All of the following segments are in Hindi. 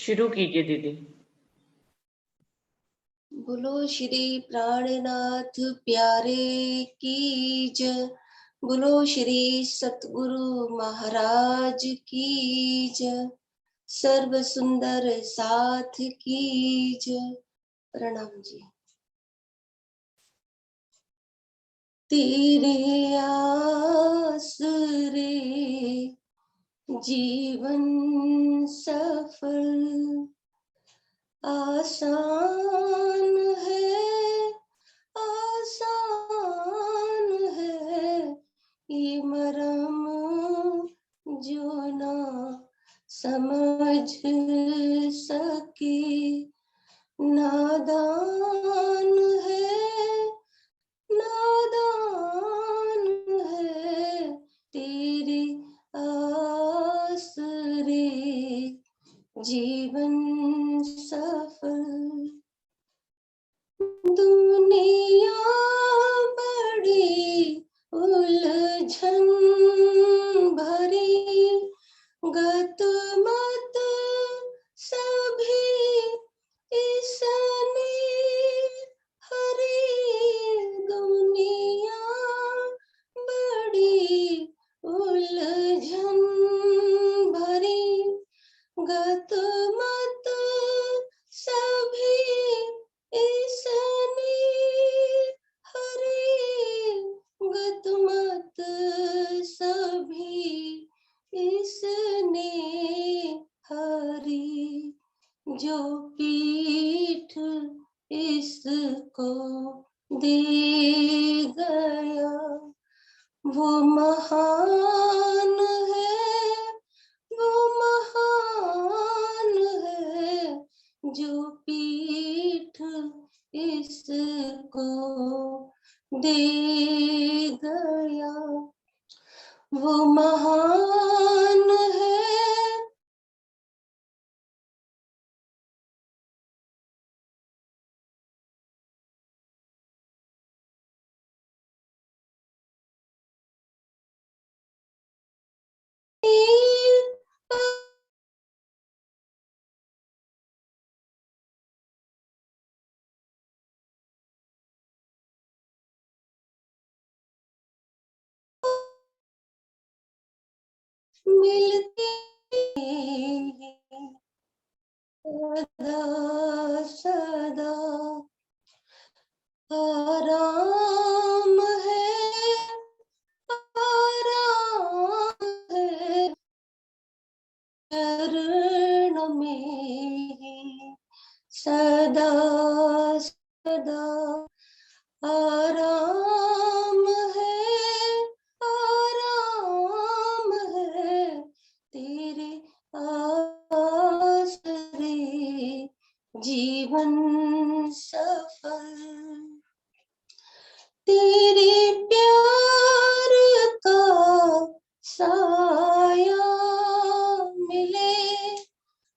शुरू कीजिए दीदी। बोलो श्री प्राणनाथ प्यारे की जय। बोलो श्री सतगुरु महाराज की जय। सर्व सुंदर साथ की जय। प्रणाम जी। तेरे आसरे जीवन सफल आसान है, आसान है ये मरम जो ना समझ सके। नादान है, नादान है तेरे आसरे जीवन सफल। दुनिया बड़ी उलझन भरी, गत मत सभी इसने हरी। दुनिया बड़ी उलझन भरी, गत मत सभी इसने हरी। गत मत सभी इसने हरी। जो पीठ इसको दे गया वो महान है, वो महान है। जो पीठ इसको दे गया वो महान है। मिलते सदा सदा आराम है, आराम है चरण में सदा सदा आराम है, आराम है तेरे आसरे जीवन सफल। तेरे प्यार का साया मिले,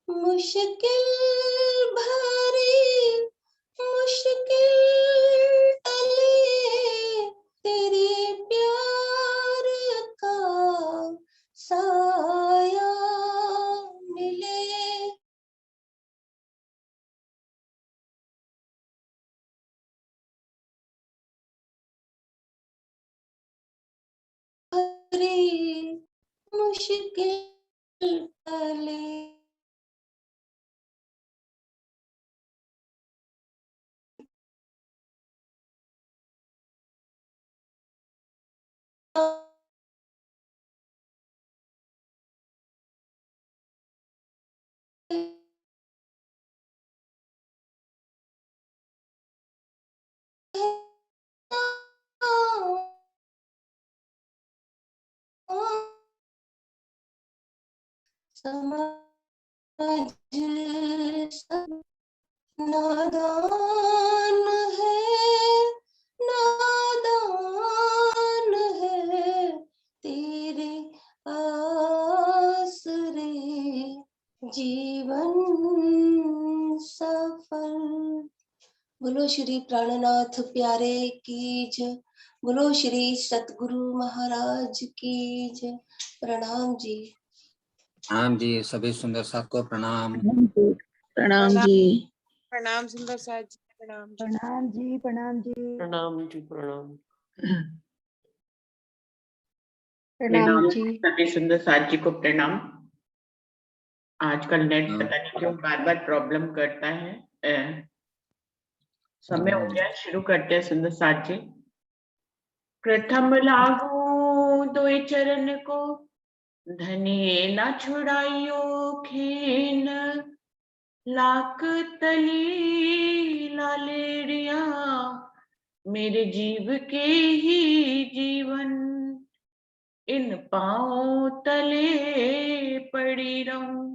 मुश्किल भरी मुश्किल टले। तेरे प्यार का साया मिले, भरी मुश्किल टले। समझ सब नादान है, नादान है तेरे आसरे जीवन सफल। बोलो श्री प्राणनाथ प्यारे की जय। बोलो श्री सतगुरु महाराज की जय। प्रणाम जी। प्रणाम जी, सभी सुंदर साथ को प्रणाम। प्रणाम जी। प्रणाम सुंदर साथ जी, प्रणाम जी। प्रणाम जी। प्रणाम जी। प्रणाम जी। प्रणाम प्रणाम जी। सभी सुंदर साथ जी को प्रणाम। आजकल नेट हाँ। पता नहीं क्यों बार बार प्रॉब्लम करता है। समय हो गया, शुरू करते हैं सुंदर साथ जी। प्रथम लागू दोय चरण को, धने न छुड़ाइयो खेन, लाख तली लालेड़िया, मेरे जीव के ही जीवन, इन पांव तले पड़ी रहूं।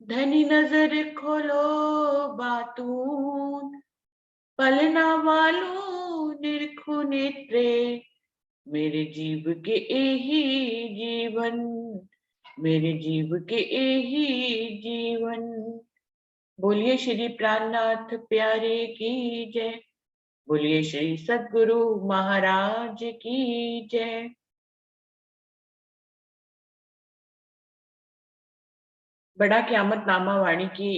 धनी नजर खोलो बातून, पलना वालों निरखु नेत्रे, मेरे जीव के एही जीवन, मेरे जीव के एही जीवन। बोलिए श्री प्राणनाथ प्यारे की जय, बोलिए श्री सद्गुरु महाराज की जय। बड़ा क़यामत नामा वाणी की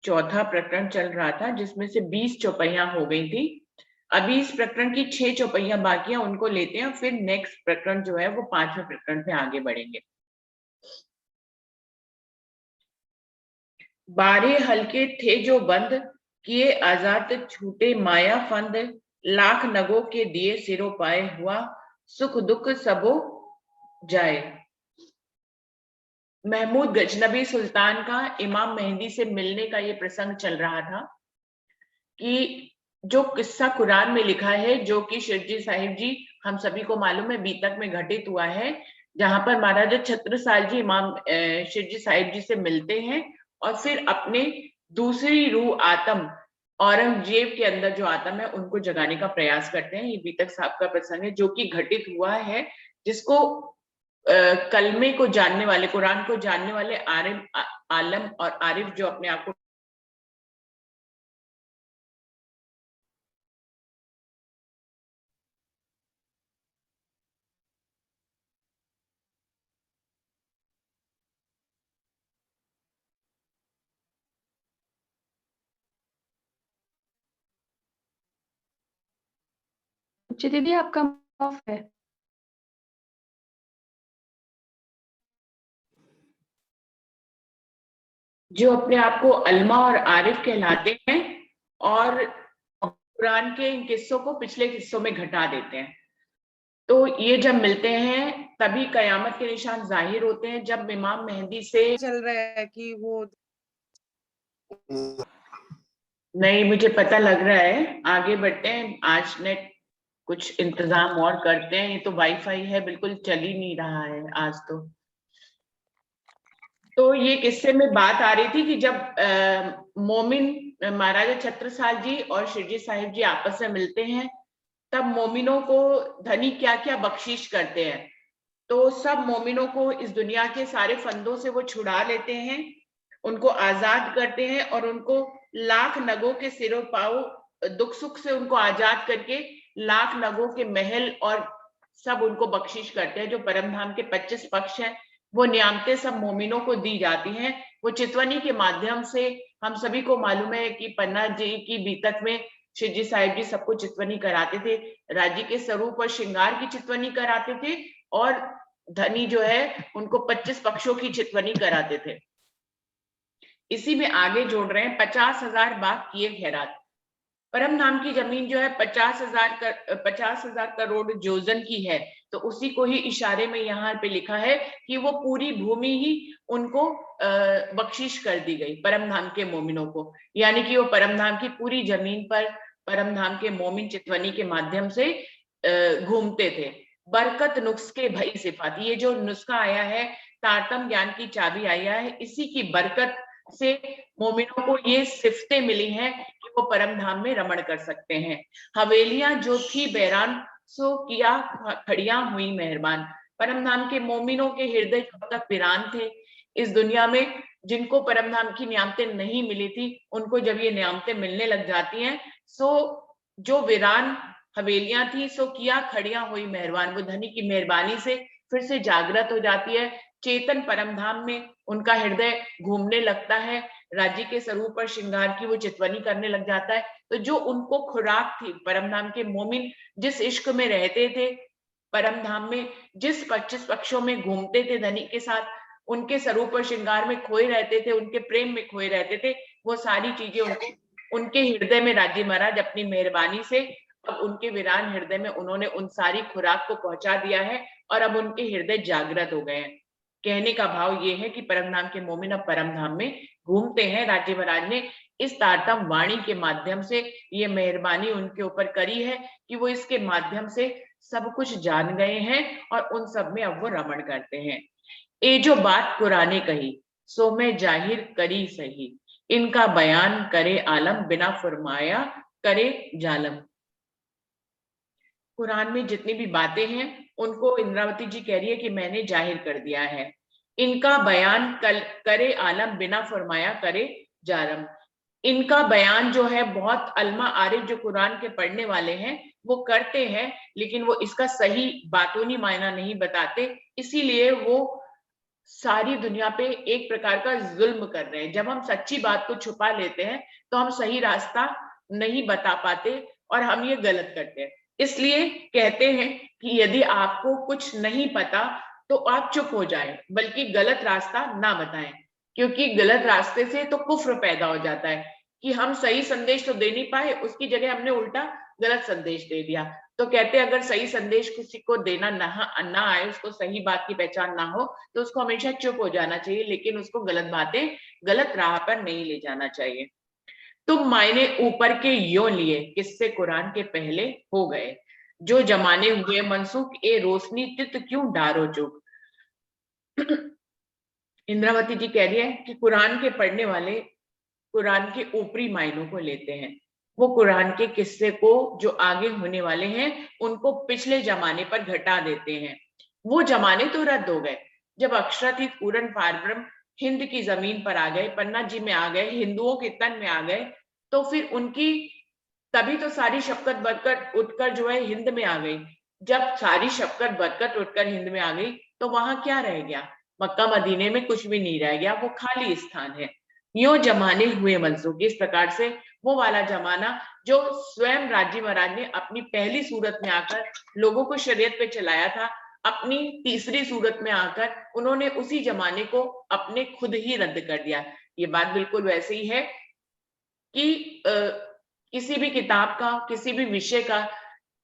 चौथा प्रकरण चल रहा था, जिसमें से 20 चौपाइयां हो गई थी। अभी इस प्रकरण की 6 चौपाइयां बाकी हैं, उनको लेते हैं, फिर नेक्स्ट प्रकरण जो है वो 5वें प्रकरण पे आगे बढ़ेंगे। 12 हल्के थे जो बंद, किए आजाद छूटे माया फंद, लाख नगों के दिए सिरों पाए, हुआ सुख दुख सबो जाए। महमूद गजनबी सुल्तान का इमाम मेहंदी से मिलने का ये प्रसंग चल रहा था कि जो किस्सा कुरान में लिखा है, जो कि शिरजी साहिब जी हम सभी को मालूम है बीतक में घटित हुआ है, जहां पर महाराजा छत्रसाल जी इमाम शिरजी साहिब जी से मिलते हैं और फिर अपने दूसरी रूह आत्म औरंगजेब के अंदर जो आत्म है उनको जगाने का प्रयास करते हैं। ये बीतक साहब का प्रसंग है जो कि घटित हुआ है, जिसको कलमे को जानने वाले, कुरान को जानने वाले आलम और आरिफ जो अपने आप को जी दीदी आपका ऑफ है। जो अपने आप को अल्मा और आरिफ कहलाते हैं और कुरान के इन किस्सों को पिछले किस्सों में घटा देते हैं। तो ये जब मिलते हैं तभी कयामत के निशान जाहिर होते हैं। जब इमाम मेहंदी से चल रहा है कि वो नहीं, मुझे पता लग रहा है, आगे बढ़ते हैं। आज नेट कुछ इंतजाम और करते हैं, ये तो वाईफाई है, बिल्कुल चल ही नहीं रहा है आज तो ये किस्से में बात आ रही थी कि जब मोमिन महाराजा छत्रसाल जी और शिरजी साहिब जी आपस में मिलते हैं, तब मोमिनों को धनी क्या क्या बख्शिश करते हैं। तो सब मोमिनों को इस दुनिया के सारे फंदों से वो छुड़ा लेते हैं, उनको आजाद करते हैं और उनको लाख नगों के सिरों पाओ दुख सुख से उनको आजाद करके लाख नगों के महल और सब उनको बख्शिश करते हैं। जो परम धाम के 25 पक्ष हैं वो नियामतें सब मोमिनों को दी जाती हैं। वो चितवनी के माध्यम से हम सभी को मालूम है कि पन्ना जी की बीतक में शिरजी साहिब जी सबको चितवनी कराते थे, राज्य के स्वरूप और श्रृंगार की चितवनी कराते थे और धनी जो है उनको 25 पक्षों की चितवनी कराते थे। इसी में आगे जोड़ रहे हैं 50,000 बाग किए खैरात। परम धाम की जमीन जो है 50,000 करोड़ जोजन की है, तो उसी को ही इशारे में यहाँ पे लिखा है कि वो पूरी भूमि ही उनको बख्शिश कर दी गई परम धाम के मोमिनों को। यानी कि वो परम धाम की पूरी जमीन पर परम धाम के मोमिन चितवनी के माध्यम से घूमते थे। बरकत नुस्खे भई सिफात, ये जो नुस्खा आया है, तारतम ज्ञान की चाबी आया है, इसी की बरकत से मोमिनों को ये सिफतें मिली हैं कि वो परम धाम में रमण कर सकते हैं। हवेलियां जो थी बैरान, सो किया खड़ियां हुई मेहरबान। परम धाम के मोमिनों के हृदय जब तक वीरान थे इस दुनिया में, जिनको परम धाम की नियामतें नहीं मिली थी, उनको जब ये नियामतें मिलने लग जाती हैं, सो जो वीरान हवेलियां थी, सो किया खड़ियां हुई मेहरबान। वो धनी की मेहरबानी से फिर से जागृत हो जाती है, चेतन परम धाम में उनका हृदय घूमने लगता है, राज्य के स्वरूप और श्रृंगार की वो चितवनी करने लग जाता है। तो जो उनको खुराक थी, परम धाम के मोमिन जिस इश्क में रहते थे, परम धाम में जिस 25 पक्षों में घूमते थे धनी के साथ, उनके स्वरूप और श्रृंगार में खोए रहते थे, उनके प्रेम में खोए रहते थे, वो सारी चीजें उनके हृदय में राजी महाराज अपनी मेहरबानी से अब उनके वीरान हृदय में उन्होंने उन सारी खुराक को पहुंचा दिया है और अब उनके हृदय जागृत हो गए हैं। कहने का भाव ये है कि परम धाम के मोमिन अब परम धाम में घूमते हैं। राज्य महाराज ने इस तारतम वाणी के माध्यम से ये मेहरबानी उनके ऊपर करी है कि वो इसके माध्यम से सब कुछ जान गए हैं और उन सब में अब वो रमण करते हैं। ये जो बात कुराने कही सो मैं जाहिर करी सही, इनका बयान करे आलम बिना फरमाया करे जालम। कुरान में जितनी भी बातें हैं उनको इंद्रावती जी कह रही है कि मैंने जाहिर कर दिया है। इनका बयान करे आलम बिना फरमाया करे जालम। इनका बयान जो है बहुत अल्मा आरिफ जो कुरान के पढ़ने वाले हैं वो करते हैं, लेकिन वो इसका सही बातूनी मायना नहीं बताते, इसीलिए वो सारी दुनिया पे एक प्रकार का जुल्म कर रहे हैं। जब हम सच्ची बात को छुपा लेते हैं तो हम सही रास्ता नहीं बता पाते और हम ये गलत करते हैं। इसलिए कहते हैं कि यदि आपको कुछ नहीं पता तो आप चुप हो जाएं, बल्कि गलत रास्ता ना बताएं, क्योंकि गलत रास्ते से तो कुफ्र पैदा हो जाता है कि हम सही संदेश तो दे नहीं पाए, उसकी जगह हमने उल्टा गलत संदेश दे दिया। तो कहते हैं अगर सही संदेश किसी को देना ना आए, उसको सही बात की पहचान ना हो, तो उसको हमेशा चुप हो जाना चाहिए, लेकिन उसको गलत बातें गलत राह पर नहीं ले जाना चाहिए। तुम मायने ऊपर के यो लिए किससे कुरान के पहले हो गए, जो जमाने हुए मनसूख ए रोशनी तित क्यों डारो चुप। इंद्रावती जी कह रही है कि कुरान के पढ़ने वाले कुरान के ऊपरी मायनों को लेते हैं, वो कुरान के किस्से को जो आगे होने वाले हैं उनको पिछले जमाने पर घटा देते हैं। वो जमाने तो रद्द हो गए, जब अक्षरातीत पूरन पारब्रह्म हिंद की जमीन पर आ गए, पन्ना जी में आ गए, हिंदुओं के तन में आ गए, तो फिर उनकी तभी तो सारी शफकत बरकत उठकर जो है हिंद में आ गई। जब सारी शफकत बरकत उठकर हिंद में आ गई तो वहां क्या रह गया? मक्का मदीने में कुछ भी नहीं रह गया, वो खाली स्थान है। यो जमाने हुए मनसूख, इस प्रकार से वो वाला जमाना जो स्वयं राज्य महाराज ने अपनी पहली सूरत में आकर लोगों को शरीयत पे चलाया था, अपनी तीसरी सूरत में आकर उन्होंने उसी जमाने को अपने खुद ही रद्द कर दिया। ये बात बिल्कुल वैसे ही है कि किसी भी किताब का, किसी भी विषय का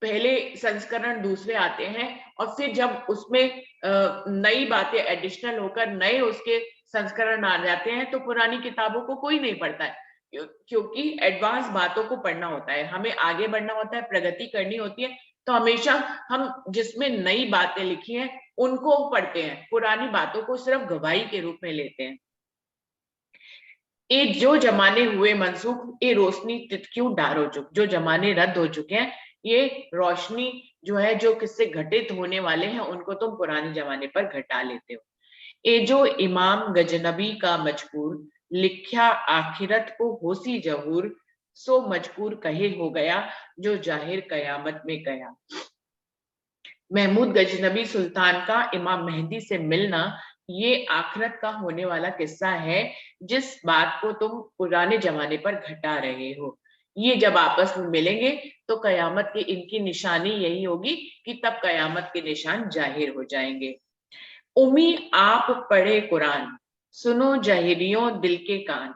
पहले संस्करण दूसरे आते हैं और फिर जब उसमें नई बातें एडिशनल होकर नए उसके संस्करण आ जाते हैं तो पुरानी किताबों को कोई नहीं पढ़ता है, क्योंकि एडवांस बातों को पढ़ना होता है, हमें आगे बढ़ना होता है, प्रगति करनी होती है। तो हमेशा हम जिसमें नई बातें लिखी हैं उनको पढ़ते हैं, पुरानी बातों को सिर्फ गवाही के रूप में लेते हैं। ये जो जमाने हुए मनसूख ये रोशनी तित क्यों डारो चुक, जो जमाने रद्द हो चुके हैं ये रोशनी जो है जो किससे घटित होने वाले हैं उनको तुम पुराने जमाने पर घटा लेते हो। ये जो इमाम गजनबी का मजकूर लिख्या आखिरत को होसी जहूर, सो मजकूर कहे हो गया जो जाहिर कयामत में गया। महमूद गजनबी सुल्तान का इमाम मेहदी से मिलना ये आखिरत का होने वाला किस्सा है, जिस बात को तुम पुराने जमाने पर घटा रहे हो। ये जब आपस में मिलेंगे तो कयामत की इनकी निशानी यही होगी कि तब कयामत के निशान जाहिर हो जाएंगे। उम्मी आप पढ़े कुरान, सुनो जहिरियों दिल के कान,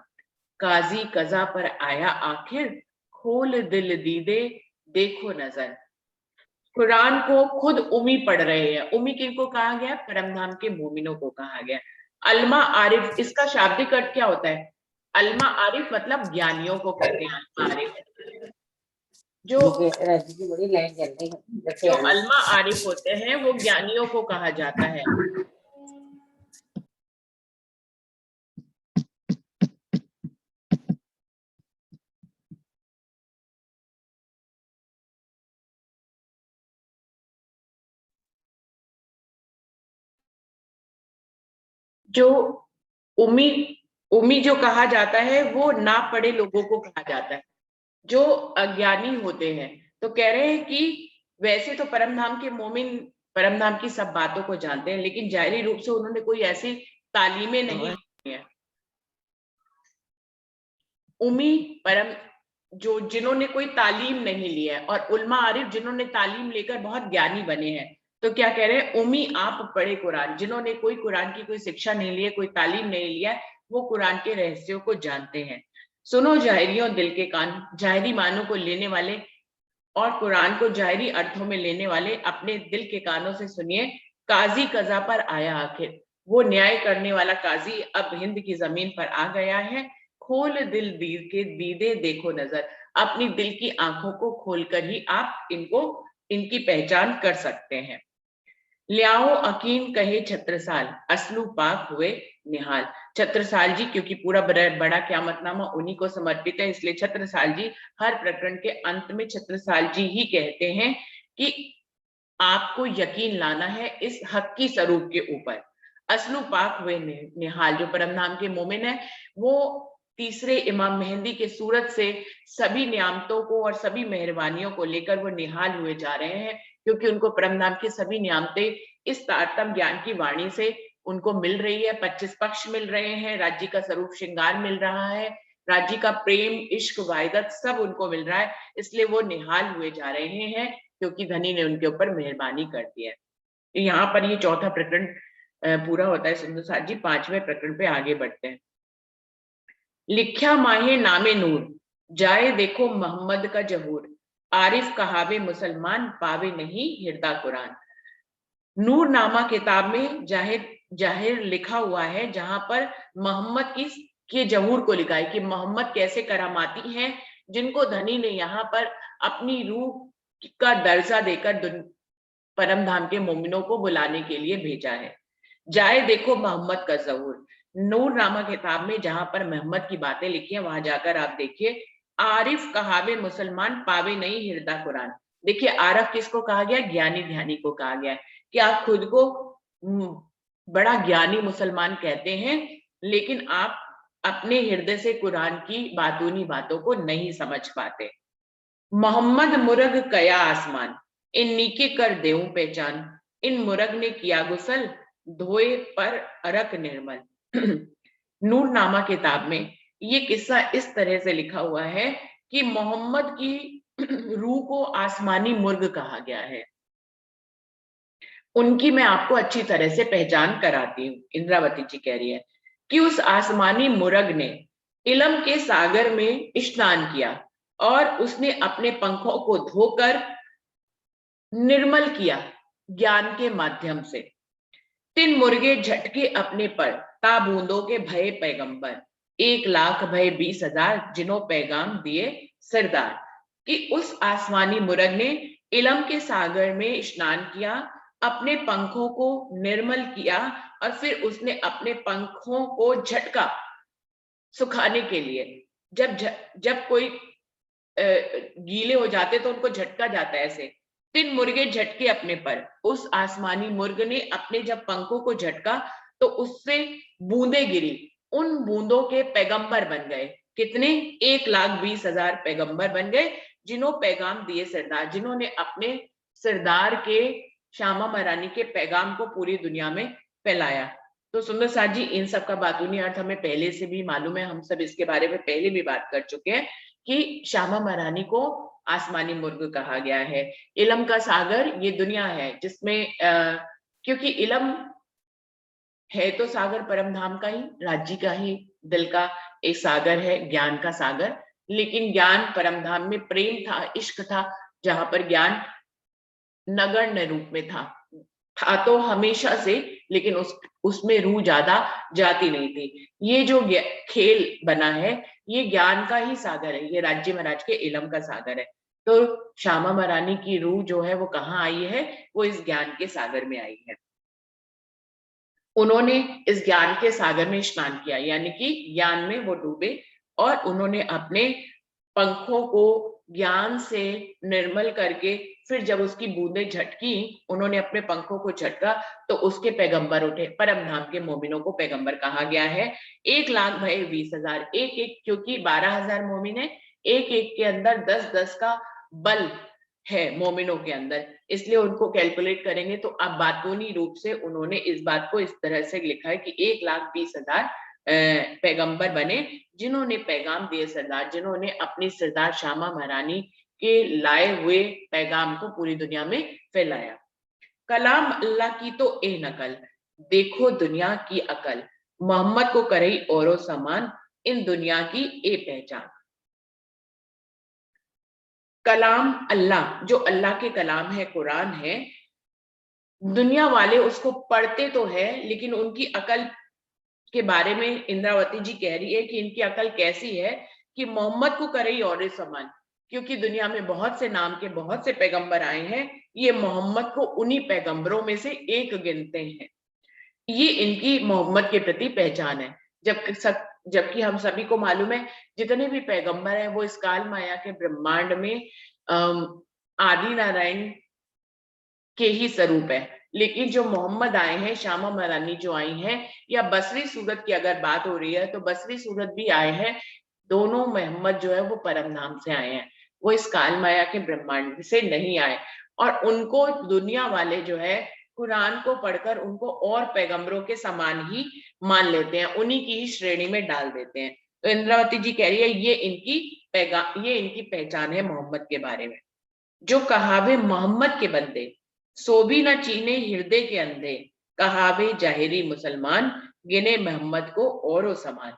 काजी कजा पर आया आखिर, खोल दिल दीदे देखो नजर। कुरान को खुद उम्मी पढ़ रहे हैं। उम्मी किनको कहा गया? परमधाम के मोमिनों को कहा गया। अल्मा आरिफ, इसका शाब्दिक अर्थ क्या होता है? अल्मा आरिफ मतलब ज्ञानियों को कहते हैं। अल्मा आरिफ जो अल्मा आरिफ होते हैं वो ज्ञानियों को कहा जाता है। जो उम्मी जो कहा जाता है वो ना पढ़े लोगों को कहा जाता है, जो अज्ञानी होते हैं। तो कह रहे हैं कि वैसे तो परमधाम के मोमिन परमधाम की सब बातों को जानते हैं, लेकिन जाहिरी रूप से उन्होंने कोई ऐसी तालीमें नहीं ली है। उम्मी परम जो जिन्होंने कोई तालीम नहीं ली है, और उल्मा आरिफ जिन्होंने तालीम लेकर बहुत ज्ञानी बने हैं। तो क्या कह रहे हैं, उम्मी आप पढ़े कुरान, जिन्होंने कोई कुरान की कोई शिक्षा नहीं ली है, कोई तालीम नहीं लिया है, वो कुरान के रहस्यों को जानते हैं। सुनो जाहिरियों दिल के कान, जाहिरी मानों को लेने वाले और कुरान को जाहिरी अर्थों में लेने वाले अपने दिल के कानों से सुनिए। काजी कजा पर आया आखिर, वो न्याय करने वाला काजी अब हिंद की जमीन पर आ गया है। खोल दिल दीर के दीदे देखो नजर, अपनी दिल की आंखों को खोलकर ही आप इनकी पहचान कर सकते हैं। लियाओ अकीन कहे छत्रसाल, असलू पाक हुए निहाल। छत्रसाल जी, क्योंकि पूरा बड़ा क़यामतनामा उन्हीं को समर्पित है, इसलिए छत्रसाल जी हर प्रकरण के अंत में छत्रसाल जी ही कहते हैं कि आपको यकीन लाना है इस हक की स्वरूप के ऊपर। असलू पाक हुए निहाल, जो परमधाम के मोमिन है, वो तीसरे इमाम मेहंदी के सूरत से सभी नियामतों को और सभी मेहरबानियों को लेकर वो निहाल हुए जा रहे हैं, क्योंकि उनको परमधाम की सभी नियामतें इस तारतम ज्ञान की वाणी से उनको मिल रही है। 25 पक्ष मिल रहे हैं, राज्य का स्वरूप श्रृंगार मिल रहा है, राज्य का प्रेम इश्क वायदत सब उनको मिल रहा है, इसलिए वो निहाल हुए जा रहे हैं, क्योंकि धनी ने उनके ऊपर मेहरबानी कर दी है। यहाँ पर ये चौथा प्रकरण पूरा होता है सुंदर साथ जी। 5वें प्रकरण पे आगे बढ़ते हैं। लिख्या माहे नामे नूर, जाए देखो मोहम्मद का जहूर, आरिफ कहावे मुसलमान, पावे नहीं हिरदा कुरान। नूर नामा किताब में जाहिर लिखा हुआ है, जहां पर मोहम्मद के जहूर को लिखा है कि मोहम्मद कैसे करामाती हैं, जिनको धनी ने यहाँ पर अपनी रूह का दर्जा देकर परमधाम के मोमिनों को बुलाने के लिए भेजा है। जाए देखो मोहम्मद का जहूर, नूर नामा किताब में जहां पर मोहम्मद की बातें लिखी है, वहां जाकर आप देखिए। आरिफ कहावे मुसलमान, पावे नहीं हिरदा कुरान। देखिए आरिफ किसको कहा गया, ज्ञानी ध्यानी को कहा गया है कि आप खुद को बड़ा ज्ञानी मुसलमान कहते हैं, लेकिन आप अपने हृदय से कुरान की बातूनी बातों को नहीं समझ पाते। मोहम्मद मुरग कया आसमान, इन नीके कर देऊं पहचान, इन मुरग ने किया गुसल, धोए पर अरक निर्मल। नूर नामा किताब में ये किस्सा इस तरह से लिखा हुआ है कि मोहम्मद की रूह को आसमानी मुर्ग कहा गया है। उनकी मैं आपको अच्छी तरह से पहचान कराती हूँ। इंद्रावती जी कह रही है कि उस आसमानी मुर्ग ने इल्म के सागर में स्नान किया और उसने अपने पंखों को धोकर निर्मल किया ज्ञान के माध्यम से। 3 मुर्गे झटके अपने पर, ता बूंदों के भय पैगंबर, 1 लाख भय 20,000, जिन्हों पैगाम दिए सरदार। कि उस आसमानी मुर्ग ने इल्म के सागर में स्नान किया, अपने पंखों को निर्मल किया और फिर उसने अपने पंखों को झटका सुखाने के लिए। जब कोई गीले हो जाते तो उनको झटका जाता है ऐसे। 3 मुर्गे झटके अपने पर, उस आसमानी मुर्ग ने अपने जब पंखों को झटका तो उससे बूंदे गिरी, उन बूंदों के पैगंबर बन गए। कितने? 1,20,000 पैगंबर बन गए, जिन्हों पैगाम दिए सरदार, जिन्होंने अपने सरदार के श्यामा महारानी के पैगाम को पूरी दुनिया में फैलाया। तो सुंदर साथ जी, इन सब का बातूनी अर्थ हमें पहले से भी मालूम है, हम सब इसके बारे में पहले भी बात कर चुके हैं कि श्यामा महारानी को आसमानी मुर्ग कहा गया है। इल्म का सागर ये दुनिया है जिसमें क्योंकि इल्म है तो सागर परमधाम का ही, राज्य का ही, दिल का एक सागर है, ज्ञान का सागर। लेकिन ज्ञान परमधाम में प्रेम था, इश्क था, जहां पर ज्ञान नगण्य रूप में था तो हमेशा से, लेकिन उसमें रूह ज्यादा जाती नहीं थी। ये जो खेल बना है ये ज्ञान का ही सागर है, ये राज्य महाराज के इल्म का सागर है। तो श्यामा महारानी की रूह जो है वो कहाँ आई है? वो इस ज्ञान के सागर में आई है। उन्होंने इस ज्ञान के सागर में स्नान किया, यानी कि ज्ञान में वो डूबे और उन्होंने अपने पंखों को ज्ञान से निर्मल करके फिर जब उसकी बूंदें झटकी, उन्होंने अपने पंखों को झटका तो उसके पैगंबर उठे। परमधाम के मोमिनों को पैगंबर कहा गया है। 1 लाख भय 20,000, एक क्योंकि 12,000 मोमिन है, एक के अंदर 10-10 का बल है मोमिनों के अंदर, इसलिए उनको कैलकुलेट करेंगे तो अब बातूनी रूप से उन्होंने इस बात को इस तरह से लिखा है कि 1,20,000 पैगंबर बने जिन्होंने पैगाम दिए सरदार, जिन्होंने अपनी सरदार शामा महारानी के लाए हुए पैगाम को पूरी दुनिया में फैलाया। कलाम अल्लाह की तो ए नकल, देखो दुनिया की अकल, मोहम्मद को करई औरों समान, इन दुनिया की ए पहचान। कलाम अल्लाह, जो अल्लाह के कलाम है, कुरान है, दुनिया वाले उसको पढ़ते तो है लेकिन उनकी अकल के बारे में इंद्रावती जी कह रही है कि इनकी अकल कैसी है कि मोहम्मद को करई औरों समान, क्योंकि दुनिया में बहुत से नाम के बहुत से पैगंबर आए हैं, ये मोहम्मद को उन्हीं पैगंबरों में से एक गिनते हैं। ये इनकी मोहम्मद के प्रति पहचान है। जबकि हम सभी को मालूम है जितने भी पैगंबर हैं वो इस काल माया के ब्रह्मांड में आदि नारायण के ही स्वरूप है, लेकिन जो मोहम्मद आए हैं, शामा महारानी जो आई हैं, या बसरी सूरत की अगर बात हो रही है तो बसरी सूरत भी आए हैं। दोनों मोहम्मद जो है वो परम नाम से आए हैं, वो इस काल माया के ब्रह्मांड से नहीं आए। और उनको दुनिया वाले जो है कुरान को पढ़कर उनको और पैगंबरों के समान ही मान लेते हैं, उन्हीं की ही श्रेणी में डाल देते हैं। तो इंद्रावती जी कह रही है ये इनकी पहचान है मोहम्मद के बारे में। जो कहावे मोहम्मद के बंदे, सो भी न चीने हृदय के अंधे, कहावे जाहिरी मुसलमान, गिने मोहम्मद को औरों समान।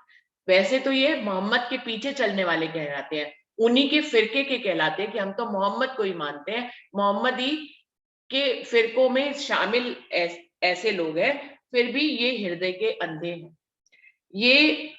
वैसे तो ये मोहम्मद के पीछे चलने वाले कहलाते हैं, उन्हीं के फिरके के कहलाते हैं कि हम तो मोहम्मद को ही मानते हैं, मोहम्मदी के फिरकों में शामिल ऐसे लोग हैं, फिर भी ये हृदय के अंधे हैं। ये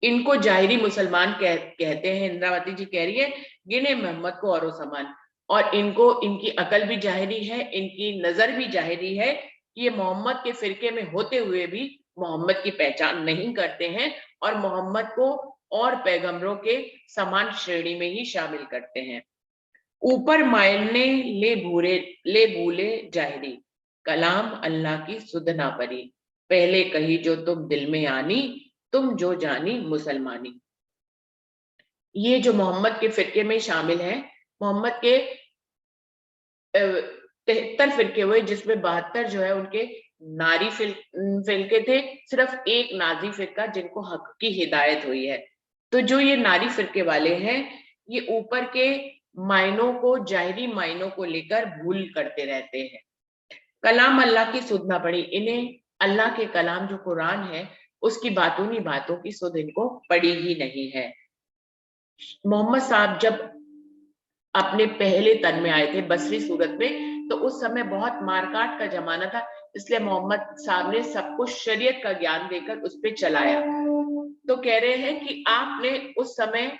इनको जाहिरी मुसलमान कहते हैं। इंद्रावती जी कह रही है गिने मोहम्मद को औरों समान, और इनको इनकी अकल भी जाहिरी है, इनकी नजर भी जाहिरी है। ये मोहम्मद के फिरके में होते हुए भी मोहम्मद की पहचान नहीं करते हैं और मोहम्मद को और पैगंबरों के समान श्रेणी में ही शामिल करते हैं। ऊपर मायने ले भूले जाहिरी, कलाम अल्लाह की सुध ना परी, पहले कही जो तुम दिल में आनी, तुम जो जानी मुसलमानी। ये जो मोहम्मद के फिरके में शामिल हैं, मोहम्मद के 73 फिरके हुए, जिसमें 72 जो है उनके नारी फिरके थे, सिर्फ एक नाजी फिरका जिनको हक की हिदायत हुई है। तो जो ये नारी फिरके वाले हैं, ये ऊपर के मायनों को, जाहिरी मायनों को लेकर भूल करते रहते हैं। कलाम अल्लाह की सुध ना पड़ी, इन्हें अल्लाह के कलाम जो कुरान है उसकी बातों की सुध इनको पड़ी ही नहीं है। मोहम्मद साहब जब अपने पहले तन में आए थे बसरी सूरत में, तो उस समय बहुत मारकाट का जमाना था, इसलिए मोहम्मद साहब ने सबको शरीयत का ज्ञान देकर उस पर चलाया। तो कह रहे हैं कि आपने उस समय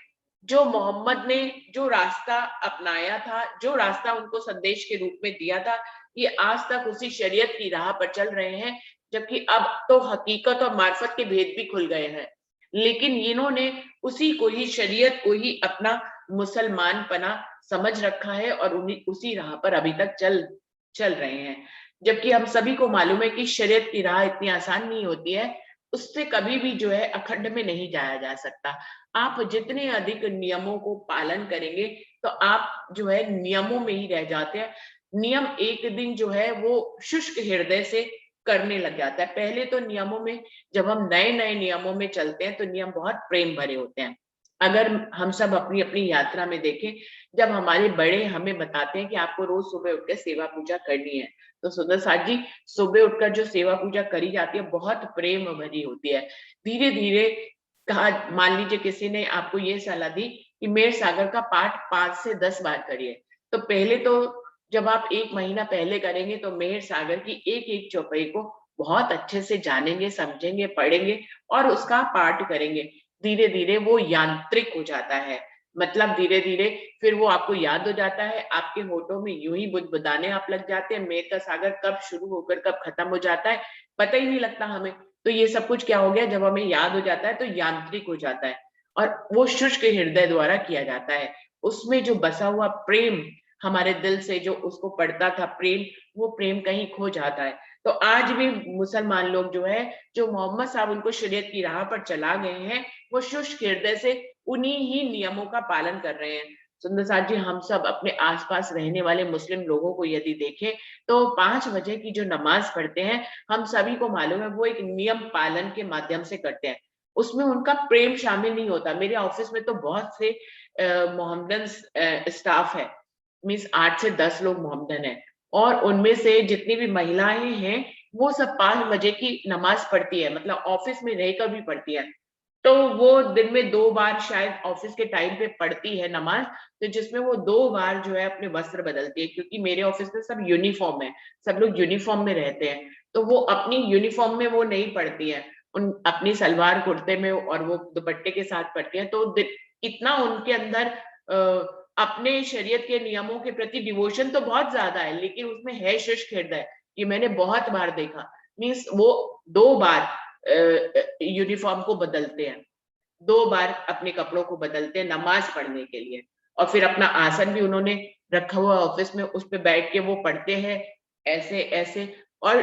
जो मोहम्मद ने जो रास्ता अपनाया था, जो रास्ता उनको संदेश के रूप में दिया था, ये आज तक उसी शरीयत की राह पर चल रहे हैं। जबकि अब तो हकीकत और मार्फत के भेद भी खुल गए हैं, लेकिन इन्होंने उसी को ही, शरीयत को ही अपना मुसलमान पना समझ रखा है और उसी राह पर अभी तक चल रहे हैं। जबकि हम सभी को मालूम है कि शरीयत की राह इतनी आसान नहीं होती है, उससे कभी भी जो है अखंड में नहीं जाया जा सकता। आप जितने अधिक नियमों को पालन करेंगे तो आप जो है नियमों में ही रह जाते हैं। नियम एक दिन जो है वो शुष्क हृदय से करने लग जाता है। पहले तो नियमों में, जब हम नए नए नियमों में चलते हैं तो नियम बहुत प्रेम भरे होते हैं। अगर हम सब अपनी अपनी यात्रा में देखें, जब हमारे बड़े हमें बताते हैं कि आपको रोज सुबह उठकर सेवा पूजा करनी है, तो सुंदर साथ जी सुबह उठकर जो सेवा पूजा करी जाती है बहुत प्रेम भरी होती है। धीरे धीरे कहा, मान लीजिए किसी ने आपको ये सलाह दी कि मेर सागर का पाठ 5 से 10 बार करिए, तो पहले तो जब आप 1 महीना पहले करेंगे तो मेहर सागर की एक एक चौपाई को बहुत अच्छे से जानेंगे, समझेंगे, पढ़ेंगे और उसका पाठ करेंगे। धीरे धीरे वो यांत्रिक हो जाता है, मतलब धीरे धीरे फिर वो आपको याद हो जाता है। आपके होठों में यूं ही बुदबुदाने आप लग जाते हैं। मेघ का सागर कब शुरू होकर कब खत्म हो जाता है पता ही नहीं लगता हमें। तो ये सब कुछ क्या हो गया, जब हमें याद हो जाता है तो यांत्रिक हो जाता है और वो शुष्क हृदय द्वारा किया जाता है। उसमें जो बसा हुआ प्रेम हमारे दिल से जो उसको पढ़ता था प्रेम, वो प्रेम कहीं खो जाता है। तो आज भी मुसलमान लोग जो है, जो मोहम्मद साहब उनको शरीयत की राह पर चला गए हैं, वो शुष्क हृदय से उन्हीं ही नियमों का पालन कर रहे हैं। सुंदर साथ जी, हम सब अपने आसपास रहने वाले मुस्लिम लोगों को यदि देखें तो 5 बजे की जो नमाज पढ़ते हैं, हम सभी को मालूम है वो एक नियम पालन के माध्यम से करते हैं, उसमें उनका प्रेम शामिल नहीं होता। मेरे ऑफिस में तो बहुत से मोहम्मदन स्टाफ है, मीन्स 8 से 10 लोग मोहम्मदन है, और उनमें से जितनी भी महिलाएं हैं वो सब 5 बजे की नमाज पढ़ती है, मतलब ऑफिस में रहकर भी पढ़ती है। तो वो दिन में 2 बार शायद ऑफिस के टाइम पे पढ़ती है नमाज, तो जिसमें वो 2 बार जो है अपने वस्त्र बदलती है, क्योंकि मेरे ऑफिस में सब यूनिफॉर्म है, सब लोग यूनिफॉर्म में रहते हैं, तो वो अपनी यूनिफॉर्म में वो नहीं पढ़ती है, उन अपनी सलवार कुर्ते में और वो दुपट्टे के साथ पढ़ती है। तो इतना उनके अंदर अपने शरीयत के नियमों के प्रति डिवोशन तो बहुत ज्यादा है, लेकिन उसमें है शुष्क हृदय, ये मैंने बहुत बार देखा। मीन्स वो 2 बार यूनिफॉर्म को बदलते हैं, 2 बार अपने कपड़ों को बदलते हैं नमाज पढ़ने के लिए, और फिर अपना आसन भी उन्होंने रखा हुआ ऑफिस में, उस पे बैठ के वो पढ़ते हैं ऐसे ऐसे। और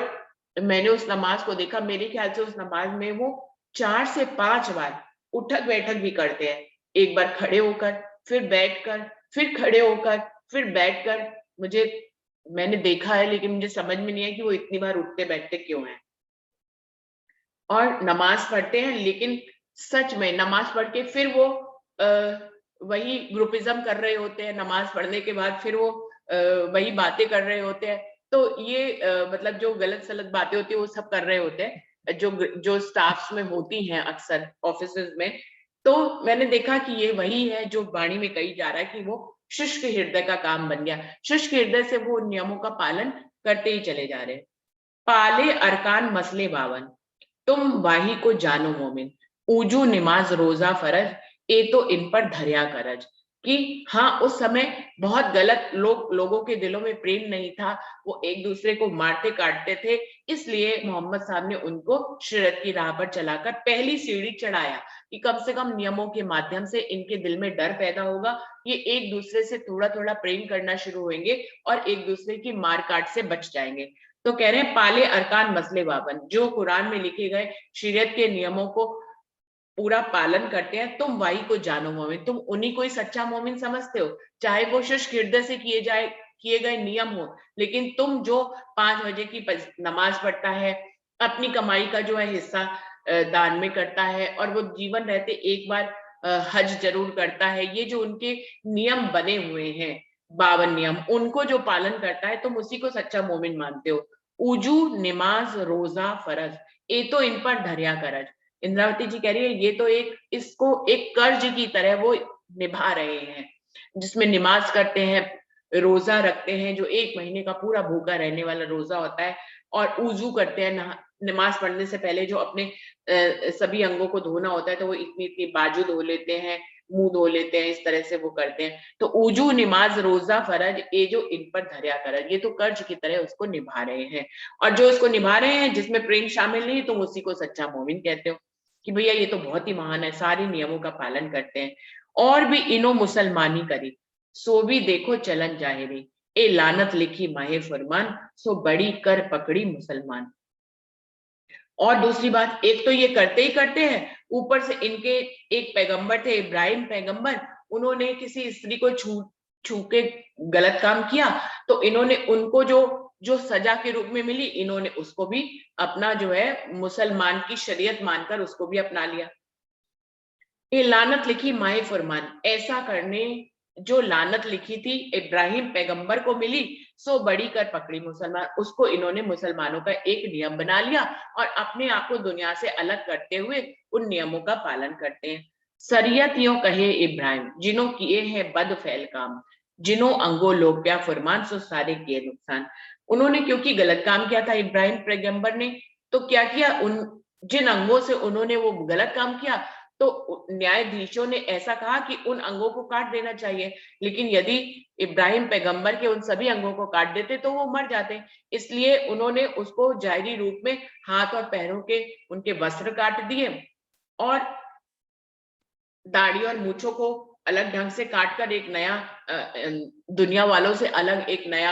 मैंने उस नमाज को देखा, मेरे ख्याल से उस नमाज में वो 4 से 5 बार उठक बैठक भी करते हैं, एक बार खड़े होकर, फिर बैठकर, फिर खड़े होकर, फिर बैठकर। मैंने देखा है, लेकिन मुझे समझ में नहीं है कि वो इतनी बार उठते बैठते क्यों हैं, और नमाज पढ़ते हैं। लेकिन सच में नमाज पढ़ के फिर वो वही ग्रुपिज्म कर रहे होते हैं, नमाज पढ़ने के बाद फिर वो वही बातें कर रहे होते हैं। तो ये मतलब जो गलत सलत बातें होती है वो सब कर रहे होते हैं, जो स्टाफ्स में होती हैं अक्सर ऑफिसेज में। तो मैंने देखा कि ये वही है जो वाणी में कही जा रहा है कि वो शुष्क हृदय का काम बन गया, शुष्क हृदय से वो नियमों का पालन करते ही चले जा रहे। पाले अरकान मसले 52, तुम वाही को जानो मोमिन, ऊजू नमाज रोजा फरज, ए तो इन पर धरिया करज। कि हाँ, उस समय बहुत गलत लोगों के दिलों में प्रेम नहीं था, वो एक दूसरे को मारते काटते थे, इसलिए मोहम्मद साहब ने उनको शरीयत की राह पर चलाकर पहली सीढ़ी चढ़ाया कि कम से कम नियमों के माध्यम से इनके दिल में डर पैदा होगा, ये एक दूसरे से थोड़ा थोड़ा प्रेम करना शुरू होंगे और एक दूसरे की मार काट से बच जाएंगे। तो कह रहे हैं पाले अरकान मसले 52, जो कुरान में लिखे गए शरीयत के नियमों को पूरा पालन करते हैं, तुम वही को जानो मोमिन, तुम उन्हीं को ही सच्चा मोमिन समझते हो, चाहे वो शुष्क हृदय से किए गए नियम हो। लेकिन तुम जो 5 बजे की नमाज पढ़ता है, अपनी कमाई का जो है हिस्सा दान में करता है, और वो जीवन रहते एक बार हज जरूर करता है, ये जो उनके नियम बने हुए हैं 52 नियम, उनको जो पालन करता है, तुम उसी को सच्चा मोमिन मानते हो। उजू नमाज रोजा फरज, ये तो इन पर धरिया करज। इंद्रावती जी कह रही है ये तो इसको एक कर्ज की तरह वो निभा रहे हैं, जिसमें नमाज करते हैं, रोजा रखते हैं, जो 1 महीने का पूरा भूखा रहने वाला रोजा होता है, और उजू करते हैं, नमाज पढ़ने से पहले जो अपने सभी अंगों को धोना होता है, तो वो इतनी इतनी बाजू धो लेते हैं, मुंह धो लेते हैं, इस तरह से वो करते हैं। तो उजू नमाज रोजा फरज, ये जो इन पर धरिया करज, ये तो कर्ज की तरह उसको निभा रहे हैं, और जो उसको निभा रहे हैं जिसमें प्रेम शामिल नहीं, तुम उसी को सच्चा मोमिन कहते हो कि भैया ये तो बहुत ही महान है, सारे नियमों का पालन करते हैं। और भी इनो मुसलमानी करी, सो भी देखो चलन जाहिरी, ए लानत लिखी माहे फरमान, सो बड़ी कर पकड़ी मुसलमान। और दूसरी बात, एक तो ये करते ही करते हैं, ऊपर से इनके एक पैगंबर थे इब्राहिम पैगंबर, उन्होंने किसी स्त्री को छू के गलत काम किया, तो इन्होंने उनको जो सजा के रूप में मिली, इन्होंने उसको भी अपना जो है मुसलमान की शरीयत मानकर उसको भी अपना लिया। ये लानत लिखी माए फरमान, ऐसा करने जो लानत लिखी थी इब्राहिम पैगंबर को मिली, सो बड़ी कर पकड़ी मुसलमान, उसको इन्होंने मुसलमानों का एक नियम बना लिया और अपने आप को दुनिया से अलग करते हुए उन नियमों का पालन करते हैं। शरीयत यूं कहे इब्राहिम, जिन्हों किए हैं बद फैल काम, जिन्हों अंगो लोग क्या फरमान, सो सारे किए नुकसान। उन्होंने क्योंकि गलत काम किया था इब्राहिम पैगंबर ने, तो क्या किया, उन जिन अंगों से उन्होंने वो गलत काम किया, तो न्यायाधीशों ने ऐसा कहा कि उन अंगों को काट देना चाहिए, लेकिन यदि इब्राहिम पैगंबर के उन सभी अंगों को काट देते तो वो मर जाते, इसलिए उन्होंने उसको जाहिरी रूप में हाथ और पैरों के उनके वस्त्र काट दिए, और दाढ़ी और मूंछों को अलग ढंग से काटकर एक नया दुनिया वालों से अलग एक नया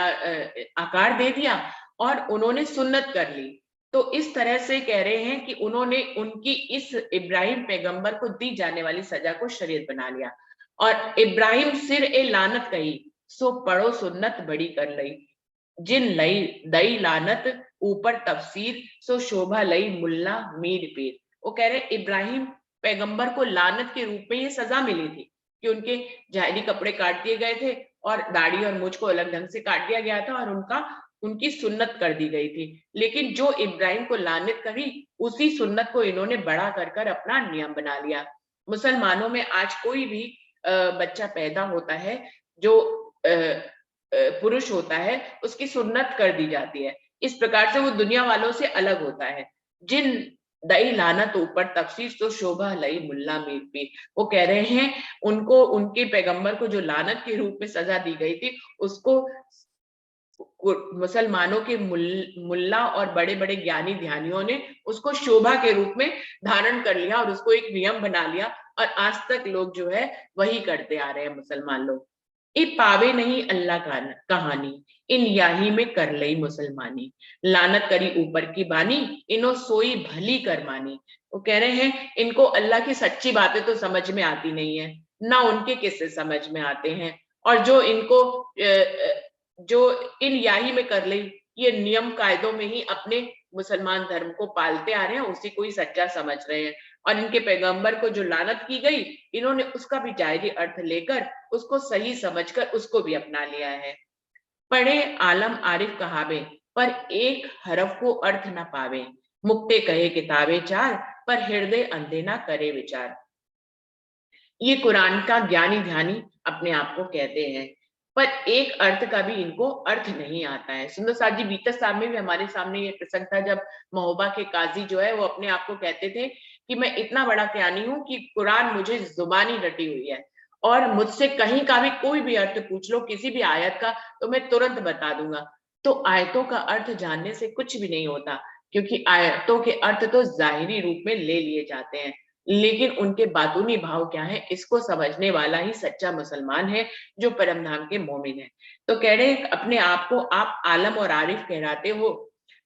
आकार दे दिया, और उन्होंने सुन्नत कर ली। तो इस तरह से कह रहे हैं कि उन्होंने उनकी इस इब्राहिम पैगंबर को दी जाने वाली सजा को शरीयत बना लिया। और इब्राहिम सिर ए लानत कही, सो पढ़ो सुन्नत बड़ी कर लई, जिन लई दई लानत ऊपर तफसीर, सो शोभा लई मुल्ला मीर पीर। वो कह रहे इब्राहिम पैगंबर को लानत के रूप में ये सजा मिली थी कि उनके जाहिरी कपड़े काट दिए गए थे और दाढ़ी और मुझ को अलग ढंग से काट दिया गया था और उनकी सुन्नत कर दी गई थी। लेकिन जो इब्राहिम को लानत करी, उसी सुन्नत को इन्होंने बड़ा कर अपना नियम बना लिया। मुसलमानों में आज कोई भी बच्चा पैदा होता है जो पुरुष होता है, उसकी सुन्नत कर दी जाती है। इस प्रकार से वो दुनिया वालों से अलग होता है। जिन दई लानत ऊपर तफसीर, तो शोभा लई मुल्ला मीर पीर। वो कह रहे हैं उनको, उनके पैगंबर को जो लानत के रूप में सजा दी गई थी, उसको मुसलमानों के मुल्ला और बड़े बड़े ज्ञानी ध्यानियों ने उसको शोभा के रूप में धारण कर लिया और उसको एक नियम बना लिया, और आज तक लोग जो है वही करते आ रहे हैं मुसलमान लोग। ये पावे नहीं अल्लाह का कहानी, इन याही में कर लई मुसलमानी, लानत करी ऊपर की बानी, इनो सोई भली कर मानी। वो कह रहे हैं इनको अल्लाह की सच्ची बातें तो समझ में आती नहीं है, ना उनके किस्से समझ में आते हैं, और जो इनको जो इन याही में कर लई, ये नियम कायदों में ही अपने मुसलमान धर्म को पालते आ रहे हैं, उसी को ही सच्चा समझ रहे हैं। और इनके पैगंबर को जो लानत की गई, इन्होंने उसका भी जायज़ी अर्थ लेकर उसको सही समझकर उसको भी अपना लिया है। पढ़े आलम आरिफ कहावे, पर एक हरफ को अर्थ न पावे, मुक्ते कहे किताबे चार, पर हृदय अंधे ना करे विचार। ये कुरान का ज्ञानी ध्यानी अपने आप को कहते हैं, पर एक अर्थ का भी इनको अर्थ नहीं आता है। सुंदर साहब जी बीतत साहब में भी हमारे सामने ये प्रसंग था जब महोबा के काजी जो है वो अपने आप को कहते थे कि मैं इतना बड़ा ज्ञानी हूं कि कुरान मुझे जुबानी रटी हुई है, और मुझसे कहीं का भी कोई भी अर्थ पूछ लो किसी भी आयत का, तो मैं तुरंत बता दूंगा। तो आयतों का अर्थ जानने से कुछ भी नहीं होता, क्योंकि आयतों के अर्थ तो जाहिरी रूप में ले लिए जाते हैं, लेकिन उनके बातूनी भाव क्या है, इसको समझने वाला ही सच्चा मुसलमान है, जो परम धाम के मोमिन है। तो कह रहे अपने आप को आप आलम और आरिफ कहलाते हो,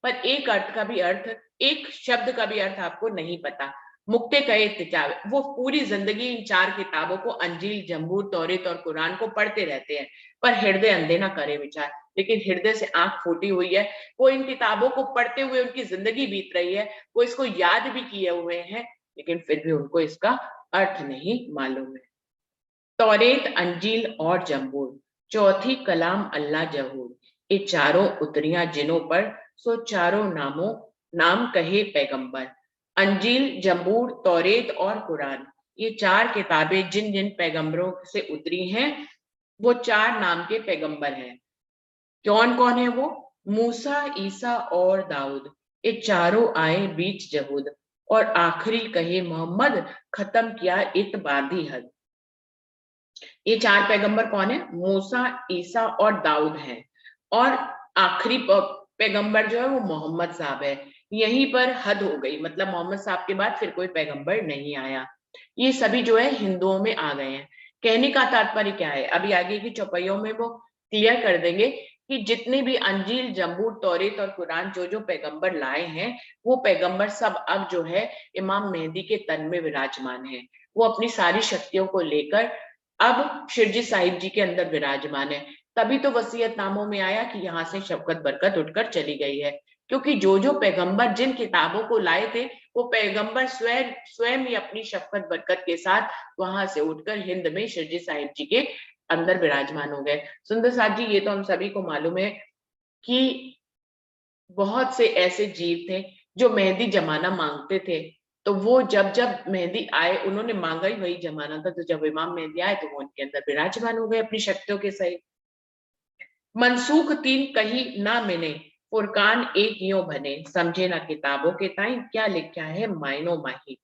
पर एक अर्थ का भी अर्थ, एक शब्द का भी अर्थ आपको नहीं पता। मुक्ते कहे किताब, वो पूरी जिंदगी इन चार किताबों को, अंजील, जंबूर, तौरेत और कुरान को पढ़ते रहते हैं, पर हृदय अंधे ना करे विचार। लेकिन हृदय से आंख फूटी हुई है, वो इन किताबों को पढ़ते हुए उनकी जिंदगी बीत रही है, वो इसको याद भी किए हुए हैं, लेकिन फिर भी उनको इसका अर्थ नहीं मालूम है। तौरेत, अंजील और जंबूर, चौथी कलाम अल्लाह जहूर, ये चारों उतरियां जिनों पर, सो चारों नाम कहे पैगंबर। अंजील, जंबूर, तौरेत और कुरान, ये चार किताबें जिन जिन पैगंबरों से उतरी हैं, वो चार नाम के पैगंबर हैं। कौन कौन है वो? मूसा, ईसा और दाऊद, ये चारों आए बीच जहूद, और आखिरी कहे मोहम्मद, खत्म किया इत बांधी हद। ये चार पैगंबर कौन है? मूसा, ईसा और दाऊद हैं, और आखिरी पैगंबर जो है वो मोहम्मद साहब है। यहीं पर हद हो गई, मतलब मोहम्मद साहब के बाद फिर कोई पैगंबर नहीं आया। ये सभी जो है हिंदुओं में आ गए हैं। कहने का तात्पर्य क्या है, अभी आगे की चौपाइयों में वो क्लियर कर देंगे कि जितने भी अंजील, जंबूर, तौरेत और कुरान जो जो पैगंबर लाए हैं, वो पैगंबर सब अब जो है इमाम मेहदी के तन में विराजमान है। वो अपनी सारी शक्तियों को लेकर अब शिरजी साहिब जी के अंदर विराजमान है। तभी तो वसीयतनामों में आया कि यहाँ से शफकत बरकत उठकर चली गई है, क्योंकि जो जो पैगंबर जिन किताबों को लाए थे, वो पैगंबर स्वयं ही अपनी शफकत बरकत के साथ वहां से उठकर हिंद में शिरजी साहिब जी के अंदर विराजमान हो गए। सुंदर साहब जी, ये तो हम सभी को मालूम है कि बहुत से ऐसे जीव थे जो मेहदी जमाना मांगते थे, तो वो जब जब मेहदी आए, उन्होंने मांगा ही वही जमाना था, तो जब इमाम मेहदी आए तो वो उनके अंदर विराजमान हो गए अपनी शक्तियों के सहित। मनसूख तीन कही ना मिले, फुरकान एक यों बने, समझे ना किताबों के ताई, क्या लिखा है मायनो माही।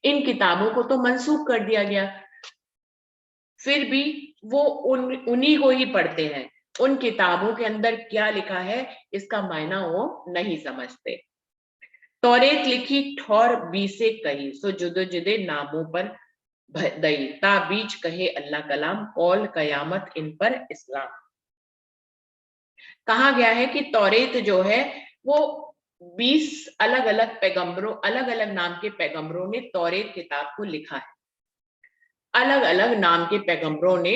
इन किताबों को तो मनसूख कर दिया गया, फिर भी वो उन्हीं को ही पढ़ते हैं। उन किताबों के अंदर क्या लिखा है इसका मायना वो नहीं समझते। तौरेत लिखी ठौर बीसे कही, सो जुदे जुदे नामों पर दई, ता बीच कहे अल्लाह कलाम, कौल कयामत इन पर इस्लाम। कहा गया है कि तौरेत जो है वो 20 अलग अलग पैगंबरों, अलग अलग नाम के पैगंबरों ने तौरेत किताब को लिखा है। अलग अलग नाम के पैगंबरों ने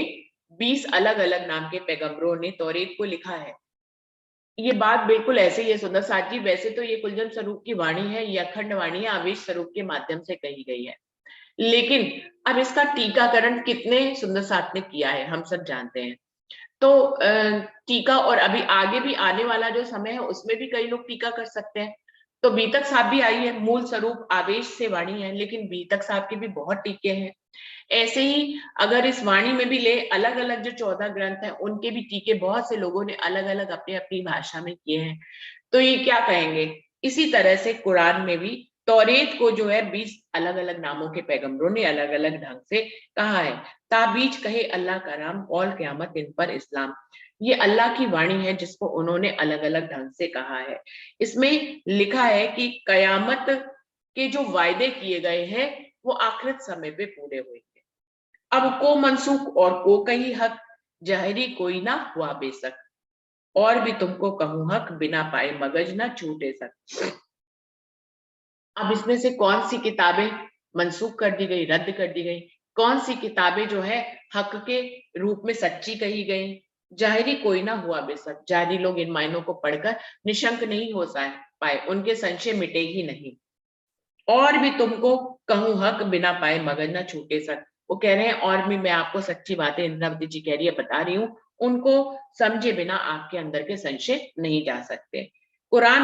20 अलग अलग नाम के पैगंबरों ने तौरेत को लिखा है। ये बात बिल्कुल ऐसे ही है सुंदर साथ जी। वैसे तो ये कुलजन स्वरूप की वाणी है, ये अखंड वाणी है, आवेश स्वरूप के माध्यम से कही गई है, लेकिन अब इसका टीकाकरण कितने सुंदर साथ ने किया है हम सब जानते हैं। तो टीका, और अभी आगे भी आने वाला जो समय है उसमें भी कई लोग टीका कर सकते हैं। तो बीतक साहब भी आई है, मूल स्वरूप आवेश से वाणी है, लेकिन बीतक साहब के भी बहुत टीके हैं। ऐसे ही अगर इस वाणी में भी ले, अलग अलग जो 14 ग्रंथ हैं उनके भी टीके बहुत से लोगों ने अलग अलग अपनी अपनी भाषा में किए हैं। तो ये क्या कहेंगे, इसी तरह से कुरान में भी तौरेत को जो है 20 अलग अलग नामों के पैगंबरों ने अलग अलग ढंग से कहा है। ताबीज कहे अल्लाह का नाम, कौल क़यामत इन पर इस्लाम, ये अल्लाह की वाणी है जिसको उन्होंने अलग अलग ढंग से कहा है। इसमें लिखा है कि कयामत के जो वायदे किए गए हैं वो आखिरत समय पे पूरे हुए। अब को मनसूख और को कही हक, जाहिरी कोई ना हुआ बेशक, और भी तुमको कहूं हक, बिना पाए मगज ना छूटे सक। अब इसमें से कौन सी किताबें मनसूख कर दी गई, रद्द कर दी गई, कौन सी किताबें जो है हक के रूप में सच्ची कही गई। जाहिरी कोई ना हुआ बेशक, जाहिरी लोग इन मायनों को पढ़कर निशंक नहीं हो पाए, उनके संशय मिटे ही नहीं। और भी तुमको कहूं हक, बिना पाए मगज ना छूटे सक, वो कह रहे हैं और भी मैं आपको सच्ची बातें इंद्रावती जी कह रही है बता रही हूँ, उनको समझे बिना आपके अंदर के संशय नहीं जा सकते। कुरान